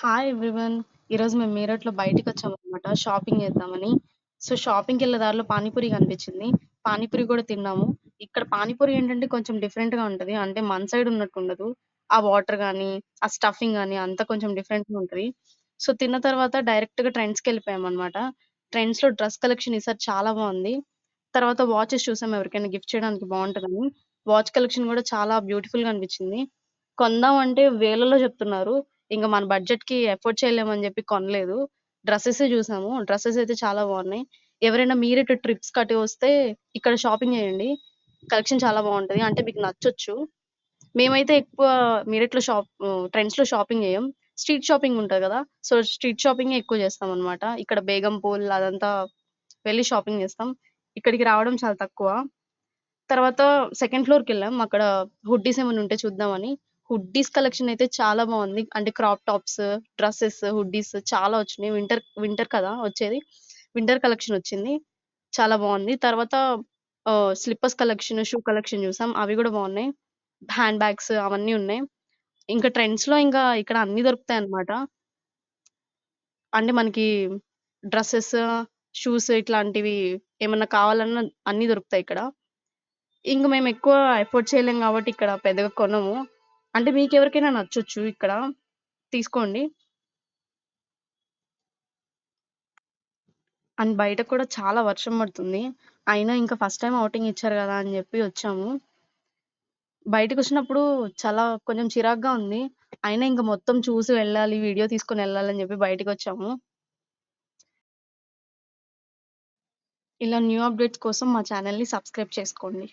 Hi everyone. ఈరోజు మేము మీరట్‌లో బయటికొచ్చామనమాట shopping చేద్దామని. సో, షాపింగ్‌కెళ్ళే దారిలో పానీపూరి కనిపించింది. పానీపూరి కూడా తిన్నాము. ఇక్కడ పానీపూరి ఏంటంటే కొంచెం డిఫరెంట్‌గా ఉంటది. అంటే మన సైడ్ ఉన్నట్టుండదు. ఆ వాటర్ గానీ, ఆ స్టఫింగ్ గానీ అంతా కొంచెం డిఫరెంట్‌గా ఉంటది. సో, తిన్న తర్వాత డైరెక్ట్‌గా ట్రెండ్స్‌కెళ్ళిపోయామనమాట. ట్రెండ్స్‌లో డ్రెస్ కలెక్షన్ ఈసారి చాలా బావుంది. తర్వాత వాచెస్ చూసాం ఎవరికైనా గిఫ్ట్ చేయడానికి బావుంటదని. వాచ్ కలెక్షన్ గూడా చాలా బ్యూటిఫుల్‌గా అనిపించింది. కొందాం అంటే వేలల్లో చెప్తున్నారు. ఇంక మన బడ్జెట్‌కి ఎఫోర్డ్ చేయలేమని జెప్పి కొనలేదు. డ్రెసెసే జూసాము. డ్రెసెస్ అయితే చాలా బావున్నాయి. ఎవరైనా మీరిటు ట్రిప్స్‌కి అటు వస్తే ఇక్కడ షాపింగ్ జేయండి. కలెక్షన్ చాలా బావుంటది. అంటే మీకు నచ్చొచ్చు. మేమైతే ఎక్కువ మీరట్‌లో ట్రెండ్స్‌లో షాపింగ్ జేయం. స్ట్రీట్ షాపింగ్ ఉంటది గదా! సో, స్ట్రీట్ షాపింగే ఎక్కువ జేస్తామనమాట. ఇక్కడ బేగంపూల్ అదంతా వెళ్లి షాపింగ్ జేస్తాం. ఇక్కడికి రావడం చాలా తక్కువ. తర్వాత సెకండ్ ఫ్లోర్‌కెళ్ళాం. అక్కడ హుడ్డీస్ ఏమన్నా ఉంటే చూద్దామని. హుడ్డీస్ కలెక్షన్ అయితే చాలా బావుంది. అంటే క్రాప్ టాప్స్, డ్రెసెస్, హుడ్డీస్ చాలా వచ్చినాయి. వింటర్ వింటర్ కదా వచ్చేది. వింటర్ కలెక్షన్ వచ్చింది. చాలా బావుంది. తర్వాత స్లిప్పర్స్ కలెక్షన్, షూ కలెక్షన్ చూసాం. అవి గూడా బావున్నాయి. హ్యాండ్ బ్యాగ్స్ అవన్నీ ఉన్నాయి. ఇంకా ట్రెండ్స్‌లో ఇంకా ఇక్కడ అన్నీ దొరుకుతాయన్నమాట. అంటే మనకి డ్రెసెస్, షూస్ ఇట్లాంటివి ఏమన్నా కావాలన్నా అన్నీ దొరుకుతాయిక్కడ. ఇంక మేమెక్కువ ఎఫోర్డ్ చేయలేం గాబట్టి ఇక్కడ పెద్దగా కొనము. అంటే మీకెవరికైనా నచ్చొచ్చు ఇక్కడ. తీసుకోండి. అండ్ బయట కూడా చాలా వర్షం పడుతుంది. అయినా ఇంకా ఫస్ట్ టైమ్ ఔటింగ్ ఇచ్చారు గదా! అని జెప్పి వచ్చాము. బయటికొచ్చినప్పుడు చాలా కొంచెం చిరాకుగా ఉంది. అయినా ఇంక మొత్తం చూసి వెళ్ళాలి, వీడియో తీసుకొనెళ్ళాలని జెప్పి బయటికొచ్చాము. ఇలా న్యూ అప్‌డేట్స్ కోసం మా ఛానెల్‌ని సబ్స్క్రైబ్ చేసుకోండి.